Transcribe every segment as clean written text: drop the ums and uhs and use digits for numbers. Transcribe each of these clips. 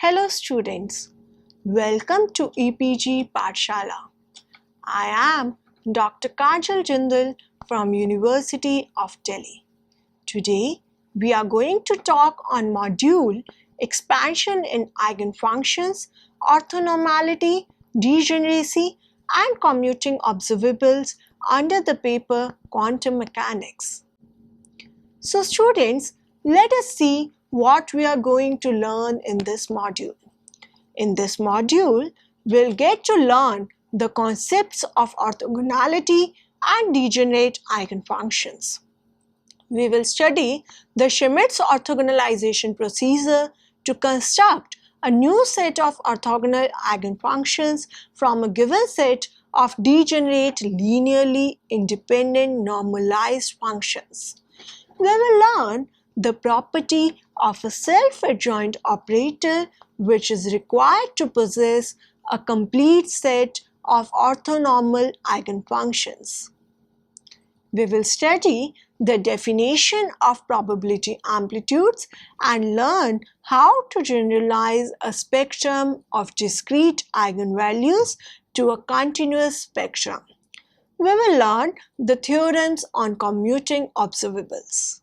Hello students, welcome to EPG Pathshala. I am Dr. Kajal Jindal from University of Delhi. Today we are going to talk on module expansion in eigenfunctions, orthonormality, degeneracy and commuting observables under the paper Quantum Mechanics. So students, let us see what we are going to learn in this module. In this module, we'll get to learn the concepts of orthogonality and degenerate eigenfunctions. We will study the Schmidt's orthogonalization procedure to construct a new set of orthogonal eigenfunctions from a given set of degenerate linearly independent normalized functions. We will learn the property of a self-adjoint operator which is required to possess a complete set of orthonormal eigenfunctions. We will study the definition of probability amplitudes and learn how to generalize a spectrum of discrete eigenvalues to a continuous spectrum. We will learn the theorems on commuting observables.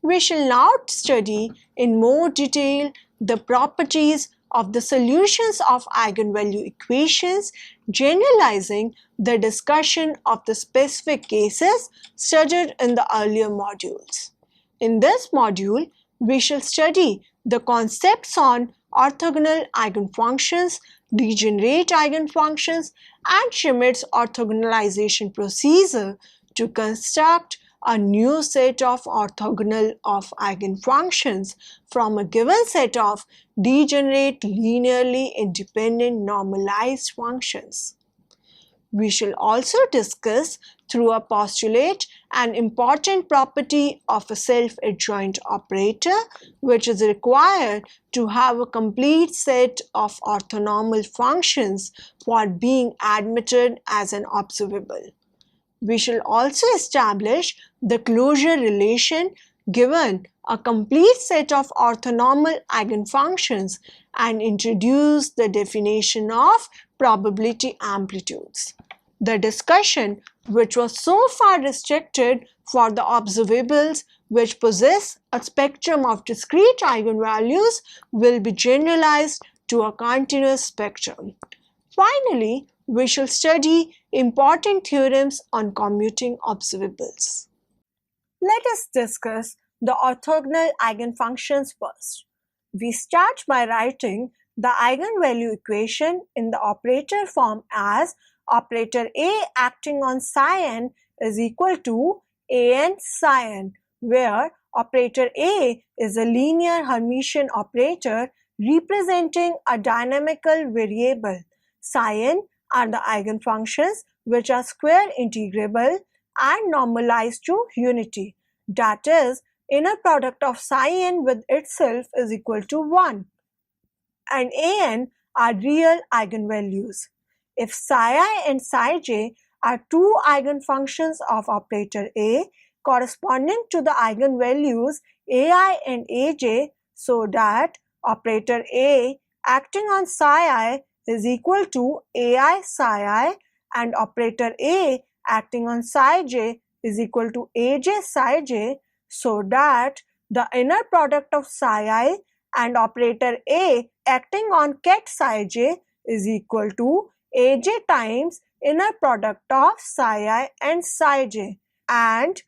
We shall now study in more detail the properties of the solutions of eigenvalue equations, generalizing the discussion of the specific cases studied in the earlier modules. In this module, we shall study the concepts on orthogonal eigenfunctions, degenerate eigenfunctions, and Schmidt's orthogonalization procedure to construct a new set of orthogonal of eigenfunctions from a given set of degenerate linearly independent normalized functions. We shall also discuss through a postulate an important property of a self-adjoint operator which is required to have a complete set of orthonormal functions for being admitted as an observable. We shall also establish the closure relation given a complete set of orthonormal eigenfunctions and introduce the definition of probability amplitudes. The discussion, which was so far restricted for the observables which possess a spectrum of discrete eigenvalues, will be generalized to a continuous spectrum. Finally, we shall study important theorems on commuting observables. Let us discuss the orthogonal eigenfunctions first. We start by writing the eigenvalue equation in the operator form as operator A acting on psi n is equal to an psi n, where operator A is a linear Hermitian operator representing a dynamical variable. Psi n are the eigenfunctions which are square integrable and normalized to unity. That is, inner product of psi n with itself is equal to 1. And an are real eigenvalues. If psi I and psi j are two eigenfunctions of operator A corresponding to the eigenvalues ai and aj, so that operator A acting on psi I is equal to ai psi I and operator A acting on psi j is equal to aj psi j, so that the inner product of psi I and operator A acting on ket psi j is equal to aj times inner product of psi I and psi j, and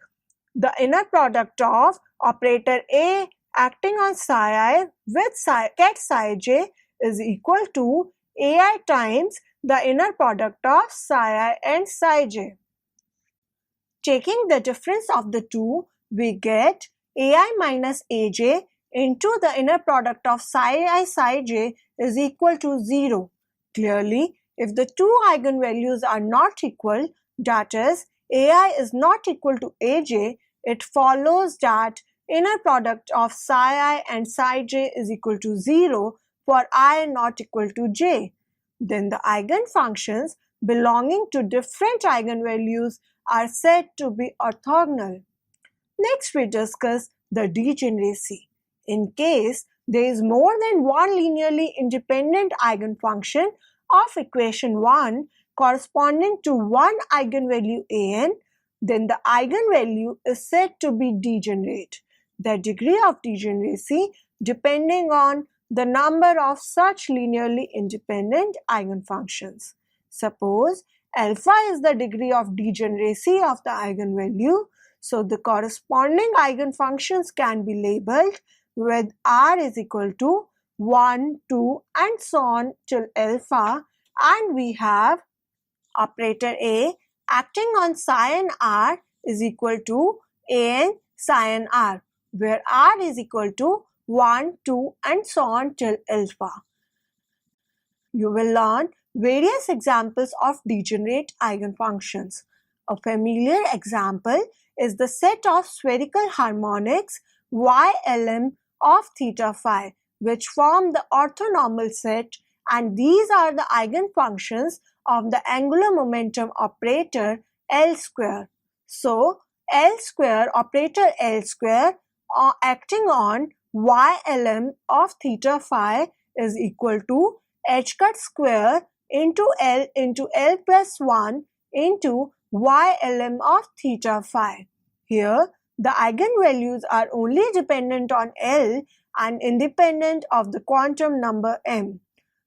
the inner product of operator A acting on psi I with ket psi j is equal to ai times the inner product of psi I and psi j. Taking the difference of the two, we get ai minus aj into the inner product of psi I psi j is equal to 0. Clearly, if the two eigenvalues are not equal, that is, ai is not equal to aj, it follows that inner product of psi I and psi j is equal to 0 for I not equal to j. Then the eigenfunctions belonging to different eigenvalues are said to be orthogonal. Next we discuss the degeneracy. In case there is more than one linearly independent eigenfunction of equation 1 corresponding to one eigenvalue an, then the eigenvalue is said to be degenerate. The degree of degeneracy depending on the number of such linearly independent eigenfunctions. Suppose alpha is the degree of degeneracy of the eigenvalue, so the corresponding eigenfunctions can be labeled with r is equal to 1, 2 and so on till alpha, and we have operator A acting on psi n r is equal to an psi n r, where r is equal to 1, 2 and so on till alpha. You will learn various examples of degenerate eigenfunctions. A familiar example is the set of spherical harmonics Ylm of theta phi, which form the orthonormal set, and these are the eigenfunctions of the angular momentum operator L square. So, L square, operator L square acting on Ylm of theta phi is equal to h cut square into L plus 1 into Ylm of theta phi. Here, the eigenvalues are only dependent on L and independent of the quantum number m.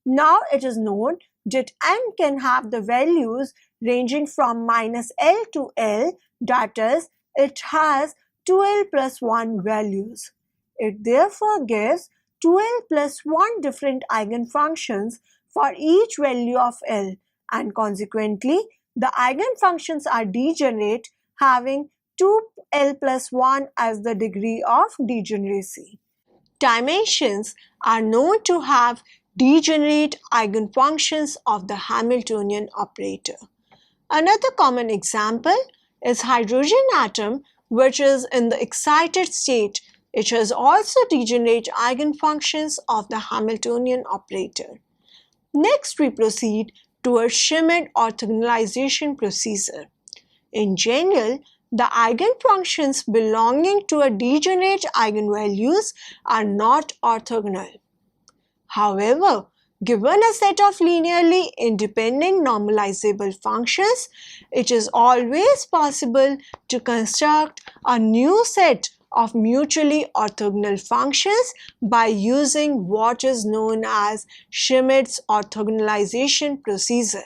Now it is known that n can have the values ranging from minus L to L, that is, it has 2L plus 1 values. It therefore gives 2L plus 1 different eigenfunctions for each value of L, and consequently the eigenfunctions are degenerate, having 2L plus 1 as the degree of degeneracy. Dimensions are known to have degenerate eigenfunctions of the Hamiltonian operator. Another common example is hydrogen atom, which is in the excited state. It has also degenerate eigenfunctions of the Hamiltonian operator. Next, we proceed towards Schmidt orthogonalization procedure. In general, the eigenfunctions belonging to a degenerate eigenvalues are not orthogonal. However, given a set of linearly independent normalizable functions, it is always possible to construct a new set of mutually orthogonal functions by using what is known as Schmidt's orthogonalization procedure.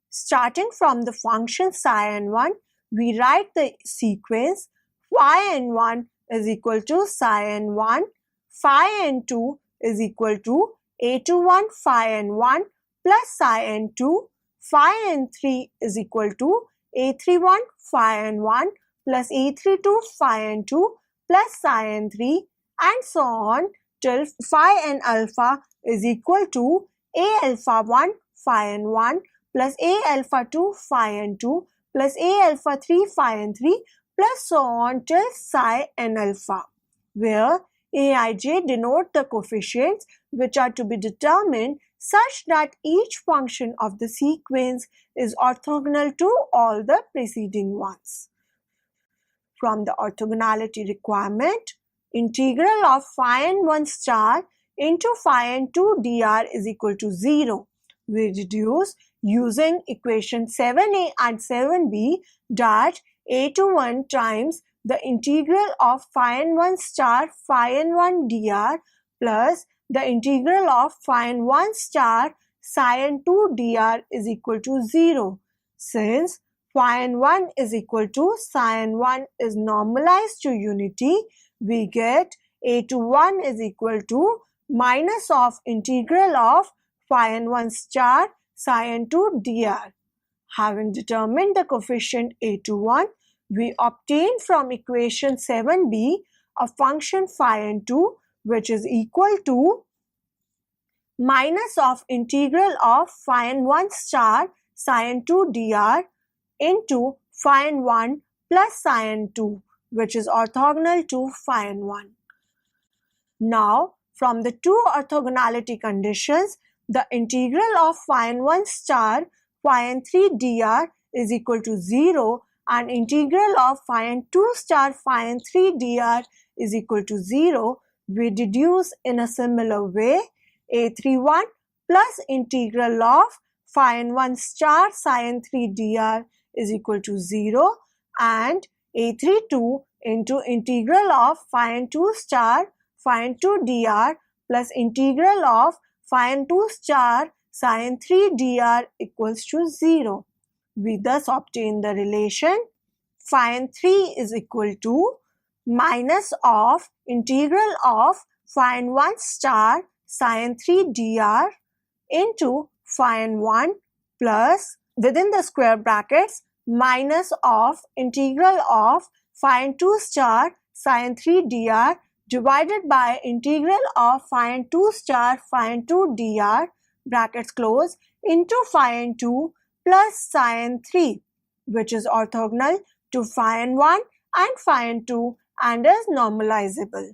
Starting from the function psi n1, we write the sequence phi n1 is equal to psi n1, phi n2 is equal to a21 phi n1 plus psi n2, phi n3 is equal to a31 phi n1 plus a32 phi n2 plus psi n3 and so on till phi n alpha is equal to a alpha 1 phi n1 plus a alpha 2 phi n2 plus a alpha 3 phi n3 plus so on till psi n alpha, where aij denote the coefficients which are to be determined such that each function of the sequence is orthogonal to all the preceding ones. From the orthogonality requirement, integral of phi n1 star into phi n2 dr is equal to 0. We deduce using equation 7a and 7b that a21 times the integral of phi n1 star phi n1 dr plus the integral of phi n1 star psi n2 dr is equal to 0. Since phi n1 is equal to psi n1 is normalized to unity, we get a21 is equal to minus of integral of phi n1 star psi n2 dr. Having determined the coefficient a21, we obtain from equation 7b a function phi n2 which is equal to minus of integral of phi n1 star psi n2 dr into phi n1 plus psi n2, which is orthogonal to phi n1. Now, from the two orthogonality conditions, the integral of phi n1 star phi n3 dr is equal to 0 and integral of phi n2 star phi n3 dr is equal to 0. We deduce in a similar way A31 plus integral of phi n1 star psi n3 dr is equal to 0 and A32 into integral of phi n2 star phi n2 dr plus integral of phi n2 star psi n3 dr equals to 0. We thus obtain the relation phi n3 is equal to minus of integral of phi n1 star psi n3 dr into phi n1 plus within the square brackets minus of integral of phi n2 star psi n3 dr divided by integral of phi n2 star phi n2 dr brackets close into phi n2 plus psi n3, which is orthogonal to phi n1 and phi n2 and is normalizable.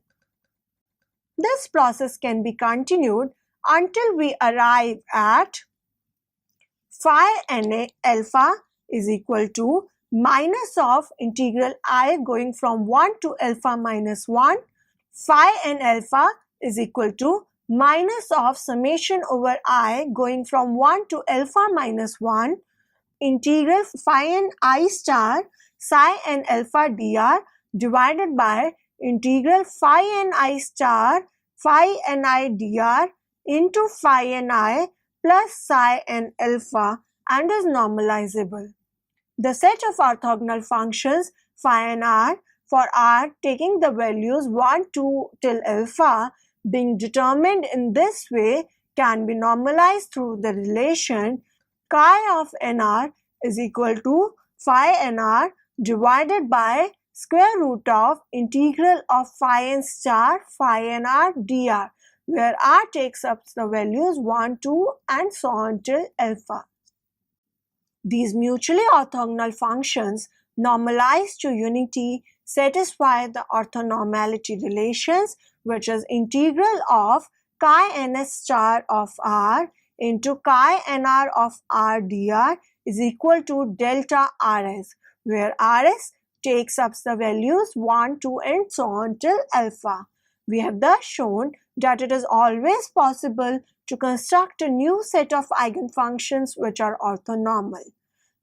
This process can be continued until we arrive at phi n alpha is equal to minus of integral I going from 1 to alpha minus 1. Phi n alpha is equal to minus of summation over I going from 1 to alpha minus 1 integral phi n I star psi n alpha dr divided by integral phi n I star phi n I dr into phi n I plus psi n alpha and is normalizable. The set of orthogonal functions phi n r for r taking the values 1, 2 till alpha being determined in this way can be normalized through the relation chi of nr is equal to phi nr divided by square root of integral of phi n star phi nr dr, where r takes up the values 1, 2 and so on till alpha. These mutually orthogonal functions normalized to unity satisfy the orthonormality relations, which is integral of chi ns star of r into chi nr of r dr is equal to delta rs, where rs takes up the values 1, 2 and so on till alpha. We have thus shown that it is always possible to construct a new set of eigenfunctions which are orthonormal.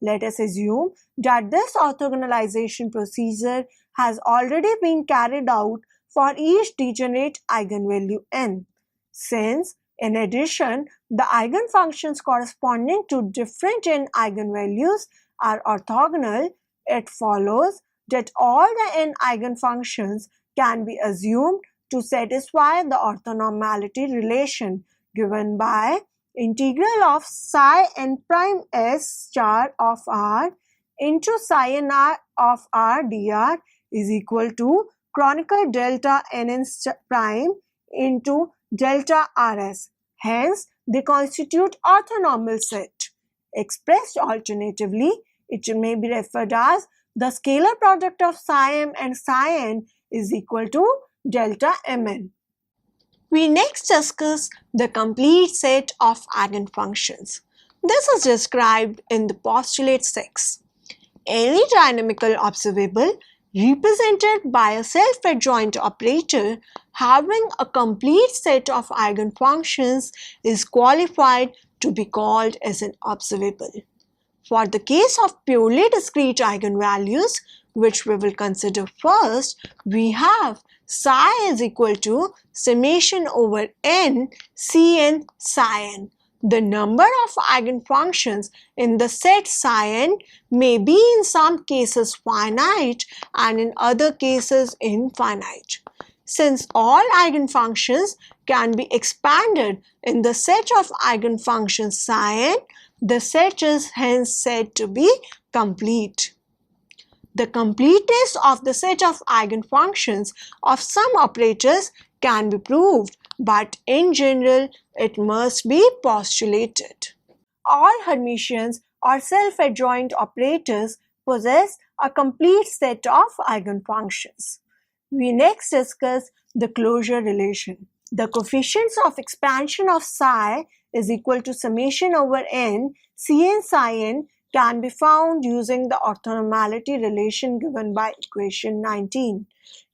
Let us assume that this orthogonalization procedure has already been carried out for each degenerate eigenvalue n. Since, in addition, the eigenfunctions corresponding to different n eigenvalues are orthogonal, it follows that all the n eigenfunctions can be assumed to satisfy the orthonormality relation given by integral of psi n prime s star of r into psi n r of r dr is equal to chronicle delta n prime into delta rs. Hence, they constitute orthonormal set. Expressed alternatively, it may be referred as the scalar product of psi m and psi n is equal to delta mn. We next discuss the complete set of eigenfunctions. This is described in the postulate 6. Any dynamical observable represented by a self-adjoint operator having a complete set of eigenfunctions is qualified to be called as an observable. For the case of purely discrete eigenvalues, which we will consider first, we have psi is equal to summation over n Cn psi n. The number of eigenfunctions in the set psi n may be in some cases finite and in other cases infinite. Since all eigenfunctions can be expanded in the set of eigenfunctions psi n, the set is hence said to be complete. The completeness of the set of eigenfunctions of some operators can be proved, but in general it must be postulated. All Hermitians or self-adjoint operators possess a complete set of eigenfunctions. We next discuss the closure relation. The coefficients of expansion of psi is equal to summation over n Cn psi n can be found using the orthonormality relation given by equation 19.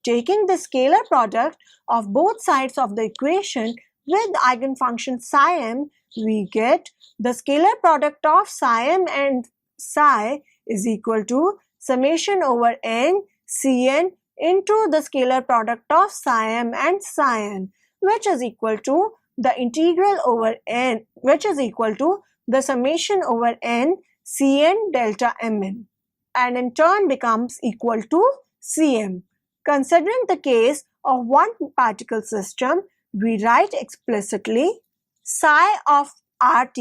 Taking the scalar product of both sides of the equation with the eigenfunction psi m, we get the scalar product of psi m and psi is equal to summation over n Cn into the scalar product of psi m and psi n, which is equal to the integral over n, which is equal to the summation over n Cn delta mn, and in turn becomes equal to Cm. Considering the case of one particle system, we write explicitly psi of Rt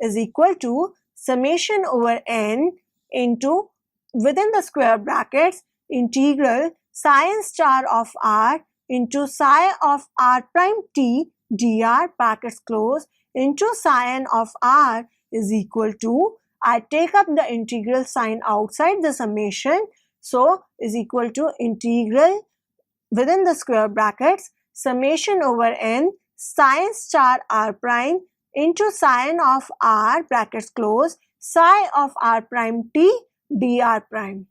is equal to summation over n into, within the square brackets, integral psi n star of r into psi of r prime t dr brackets close into psi n of r is equal to, I take up the integral sign outside the summation, so is equal to integral within the square brackets summation over n psi n star r prime into psi n of r brackets close psi of r prime t dr prime,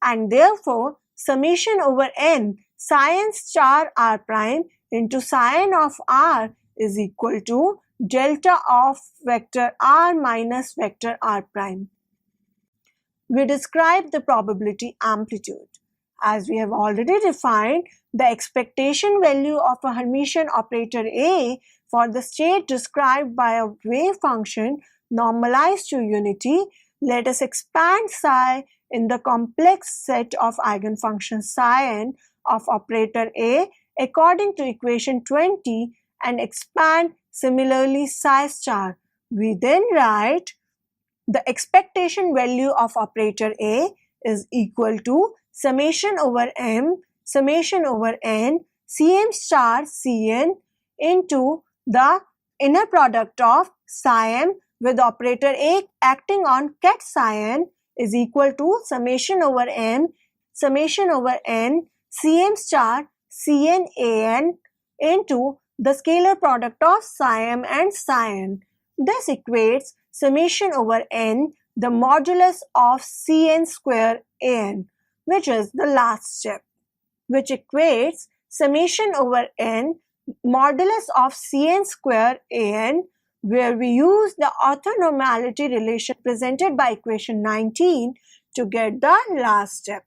and therefore summation over n psi n star r prime into psi n of r is equal to delta of vector r minus vector r prime. We describe the probability amplitude. As we have already defined, the expectation value of a Hermitian operator A for the state described by a wave function normalized to unity, let us expand psi in the complex set of eigenfunctions psi n of operator A according to equation 20 and expand similarly psi star. We then write the expectation value of operator A is equal to summation over m summation over n Cm star Cn into the inner product of psi m with operator A acting on ket psi n is equal to summation over m summation over n Cm star Cn an into the scalar product of psi m and psi n. This equates summation over n the modulus of Cn square an, which is the last step, which equates summation over n modulus of Cn square an, where we use the orthonormality relation presented by equation 19 to get the last step.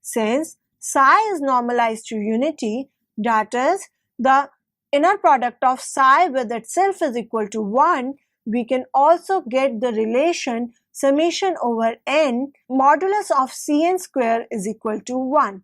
Since psi is normalized to unity, that is, the inner product of psi with itself is equal to 1, we can also get the relation summation over n modulus of Cn square is equal to 1.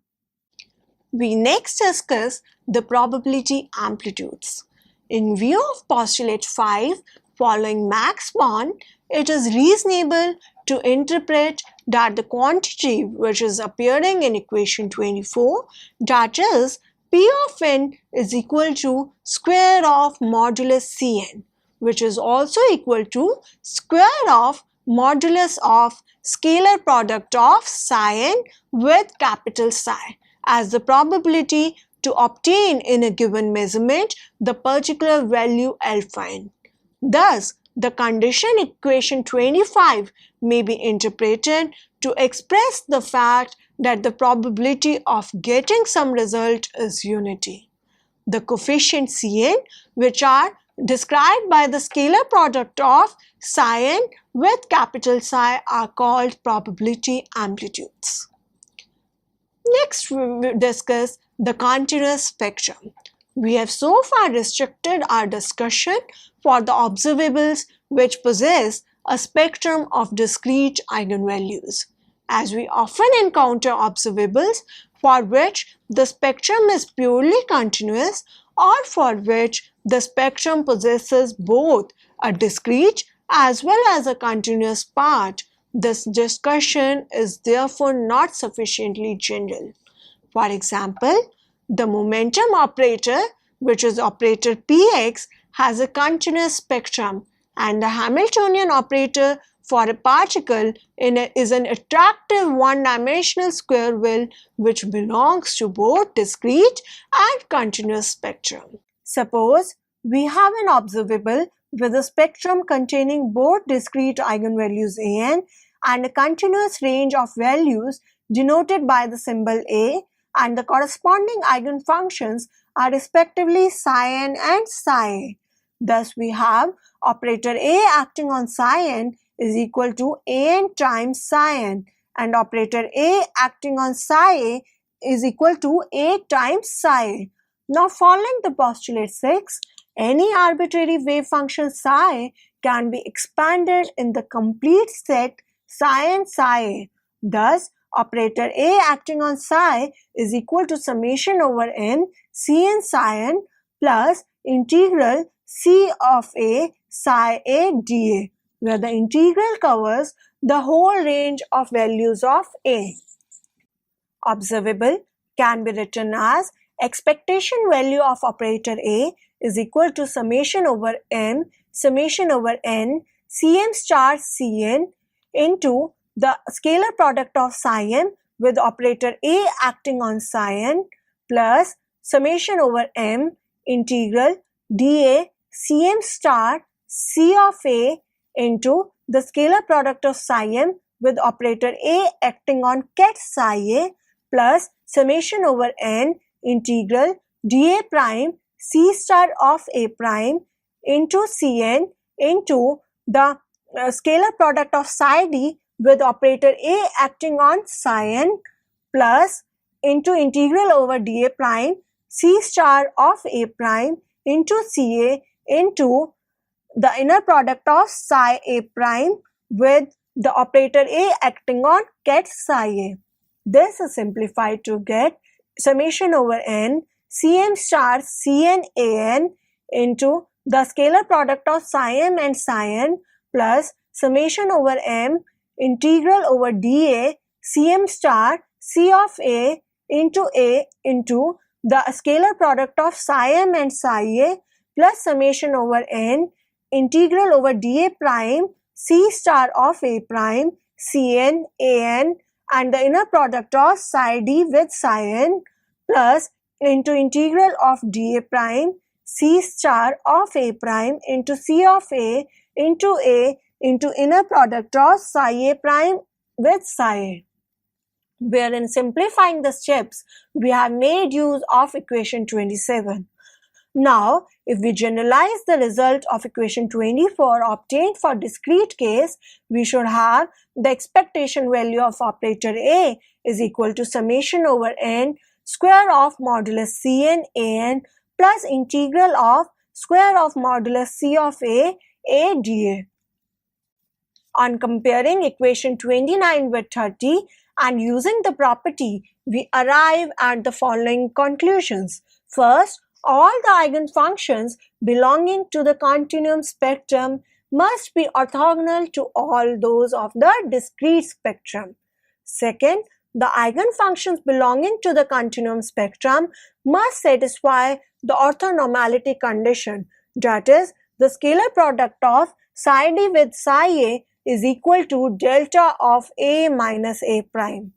We next discuss the probability amplitudes. In view of postulate 5 following Max Born, it is reasonable to interpret that the quantity which is appearing in equation 24, that is P of n is equal to square of modulus Cn, which is also equal to square of modulus of scalar product of psi n with capital Psi, as the probability to obtain in a given measurement the particular value alpha n. Thus, the condition equation 25 may be interpreted to express the fact that the probability of getting some result is unity. The coefficients Cn, which are described by the scalar product of psi n with capital Psi, are called probability amplitudes. Next, we will discuss the continuous spectrum. We have so far restricted our discussion for the observables which possess a spectrum of discrete eigenvalues, as we often encounter observables for which the spectrum is purely continuous or for which the spectrum possesses both a discrete as well as a continuous part. This discussion is therefore not sufficiently general. For example, the momentum operator, which is operator Px, has a continuous spectrum, and the Hamiltonian operator for a particle is an attractive one-dimensional square wheel which belongs to both discrete and continuous spectrum. Suppose we have an observable with a spectrum containing both discrete eigenvalues an and a continuous range of values denoted by the symbol A, and the corresponding eigenfunctions are respectively psi n and psi a. Thus we have operator A acting on psi n is equal to an times psi n, and operator A acting on psi a is equal to A times psi a. Now following the postulate 6, any arbitrary wave function psi can be expanded in the complete set psi n psi a. Thus, operator A acting on psi is equal to summation over n Cn psi n plus integral C of A psi a dA, where the integral covers the whole range of values of A. Observable can be written as expectation value of operator A is equal to summation over n Cm star Cn into the scalar product of psi m with operator A acting on psi n plus summation over m integral dA Cm star C of A into the scalar product of psi m with operator A acting on ket psi a plus summation over n integral dA prime C star of A prime into Cn into the scalar product of psi d with operator A acting on psi n plus into integral over dA prime C star of A prime into Ca into the inner product of psi A prime with the operator A acting on ket psi a. This is simplified to get summation over n Cm star Cn An into the scalar product of psi m and psi n plus summation over m integral over dA Cm star C of A into the scalar product of psi m and psi a plus summation over n integral over dA prime C star of A prime Cn An and the inner product of psi d with psi n plus into integral of dA prime C star of A prime into C of A into inner product of psi A prime with psi a. Wherein simplifying the steps, we have made use of equation 27. Now, if we generalize the result of equation 24 obtained for discrete case, we should have the expectation value of operator A is equal to summation over n square of modulus Cn An plus integral of square of modulus C of A dA. On comparing equation 29 with 30 and using the property, we arrive at the following conclusions. First, all the eigenfunctions belonging to the continuum spectrum must be orthogonal to all those of the discrete spectrum. Second, the eigenfunctions belonging to the continuum spectrum must satisfy the orthonormality condition, that is, the scalar product of psi d with psi a is equal to delta of A minus A prime.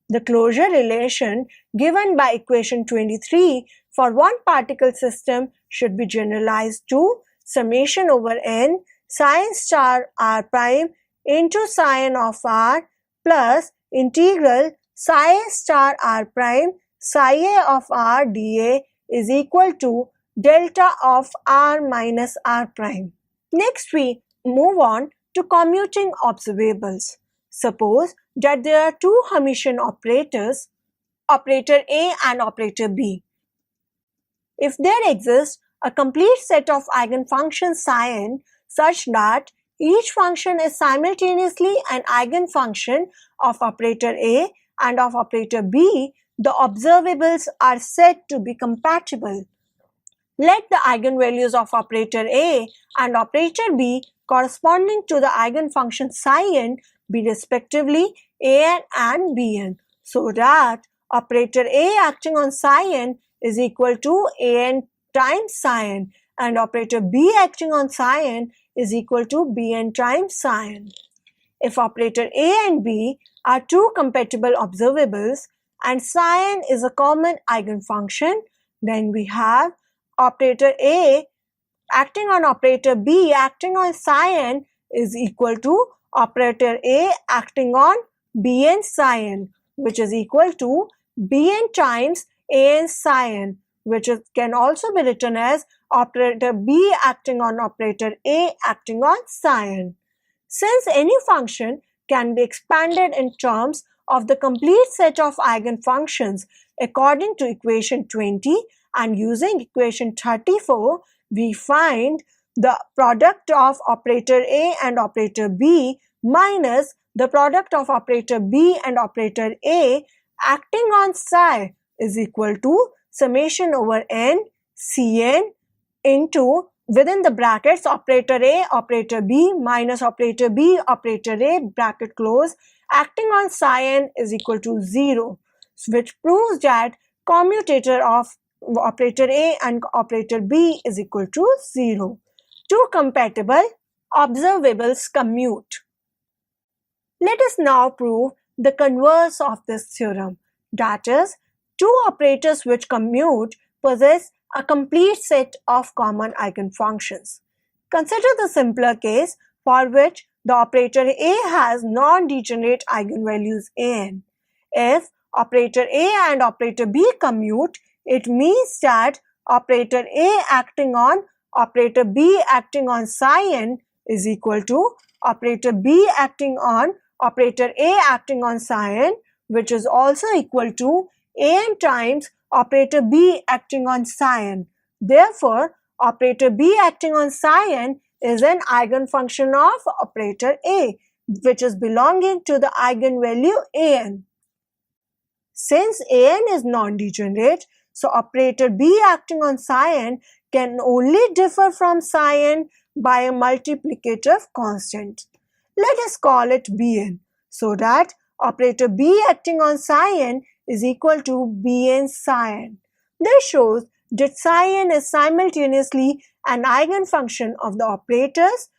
The closure relation given by equation 23 for one particle system should be generalized to summation over n sin star r prime into sin of r plus integral psi star r prime psi a of r dA is equal to delta of r minus r prime. Next we move on to commuting observables. Suppose that there are two Hermitian operators, operator A and operator B. If there exists a complete set of eigenfunctions psi n such that each function is simultaneously an eigenfunction of operator A and of operator B, the observables are said to be compatible. Let the eigenvalues of operator A and operator B corresponding to the eigenfunction psi n be respectively an and bn, so that operator A acting on psi n is equal to an times psi n and operator B acting on psi n is equal to bn times psi n. If operator A and B are two compatible observables and psi n is a common eigenfunction, then we have operator A acting on operator B acting on psi n is equal to operator A acting on bn psi n, which is equal to Bn times An psi n, which can also be written as operator B acting on operator A acting on psi n. Since any function can be expanded in terms of the complete set of eigenfunctions according to equation 20, and using equation 34, we find the product of operator A and operator B minus the product of operator B and operator A acting on psi is equal to summation over n Cn into within the brackets operator A, operator B minus operator B, operator A, bracket close, acting on psi n is equal to 0, which proves that commutator of operator A and operator B is equal to 0. Two compatible observables commute. Let us now prove the converse of this theorem, that is, two operators which commute possess a complete set of common eigenfunctions. Consider the simpler case for which the operator A has non-degenerate eigenvalues An. If operator A and operator B commute, it means that operator A acting on operator B acting on psi n is equal to operator B acting on operator A acting on psi n, which is also equal to An times operator B acting on psi n. Therefore, operator B acting on psi n is an eigenfunction of operator A, which is belonging to the eigenvalue An. Since An is non-degenerate, so operator B acting on psi n can only differ from psi n by a multiplicative constant. Let us call it Bn, so that operator B acting on psi n is equal to Bn psi n. This shows that psi n is simultaneously an eigenfunction of the operators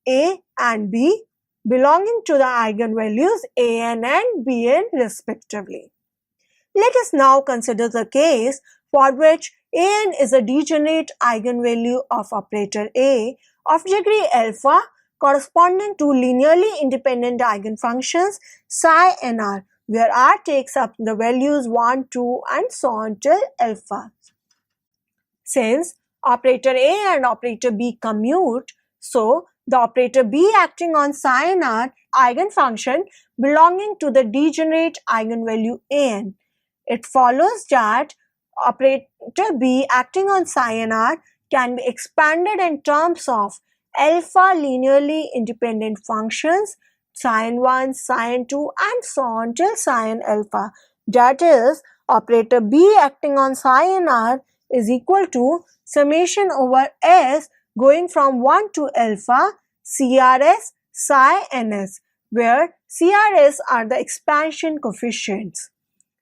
A and B belonging to the eigenvalues An and Bn respectively. Let us now consider the case for which An is a degenerate eigenvalue of operator A of degree alpha corresponding to linearly independent eigenfunctions psi and r, where r takes up the values 1, 2 and so on till alpha. Since operator A and operator B commute, so the operator B acting on psi and r eigenfunction belonging to the degenerate eigenvalue An. It follows that operator B acting on psi and r can be expanded in terms of alpha linearly independent functions sin 1, sin 2 and so on till sin alpha. That is, operator B acting on psi and r is equal to summation over s going from 1 to alpha CRS psi ns, where CRS are the expansion coefficients.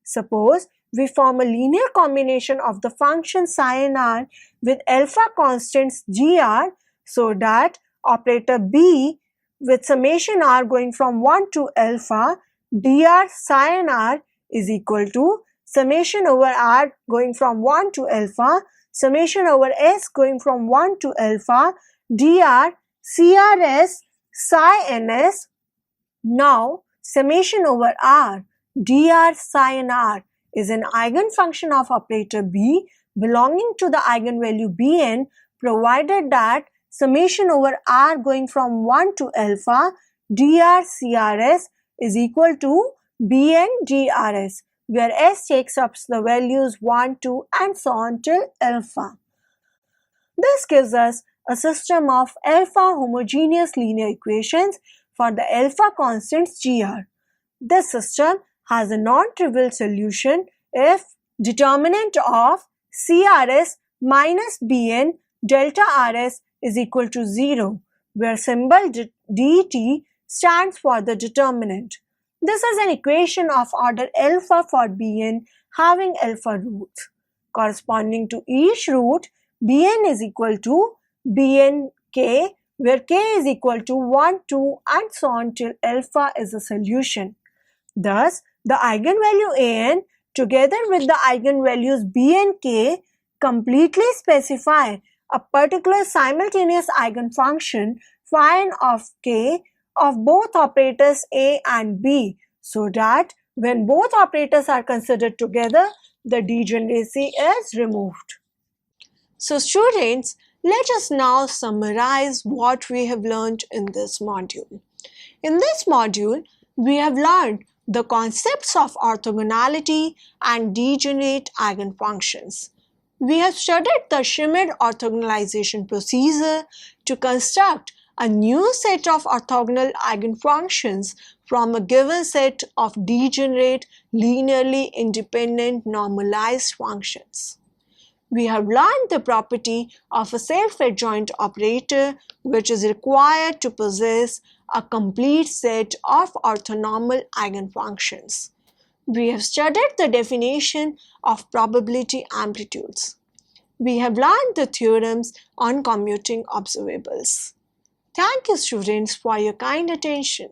Suppose we form a linear combination of the function psi and r with alpha constants gr, so that operator B with summation r going from 1 to alpha dr psi and r is equal to summation over r going from 1 to alpha summation over s going from 1 to alpha dr CRS psi ns. Now summation over r dr psi and r is an eigenfunction of operator B belonging to the eigenvalue Bn, provided that summation over r going from 1 to alpha dr CRS is equal to Bn drs, where s takes up the values 1, 2 and so on till alpha. This gives us a system of alpha homogeneous linear equations for the alpha constants gr. This system has a non-trivial solution if determinant of CRS minus Bn delta Rs is equal to 0, where symbol dt stands for the determinant. This is an equation of order alpha for Bn having alpha roots. Corresponding to each root, Bn is equal to Bnk, where k is equal to 1, 2 and so on till alpha is a solution. Thus, the eigenvalue An together with the eigenvalues B and k completely specify a particular simultaneous eigenfunction phi of k of both operators A and B, so that When both operators are considered together, the degeneracy is removed. So students, let us now summarize what we have learned in this module. In this module, we have learned the concepts of orthogonality and degenerate eigenfunctions. We have studied the Schmidt orthogonalization procedure to construct a new set of orthogonal eigenfunctions from a given set of degenerate, linearly independent normalized functions. We have learned the property of a self-adjoint operator which is required to possess a complete set of orthonormal eigenfunctions. We have studied the definition of probability amplitudes. We have learned the theorems on commuting observables. Thank you students for your kind attention.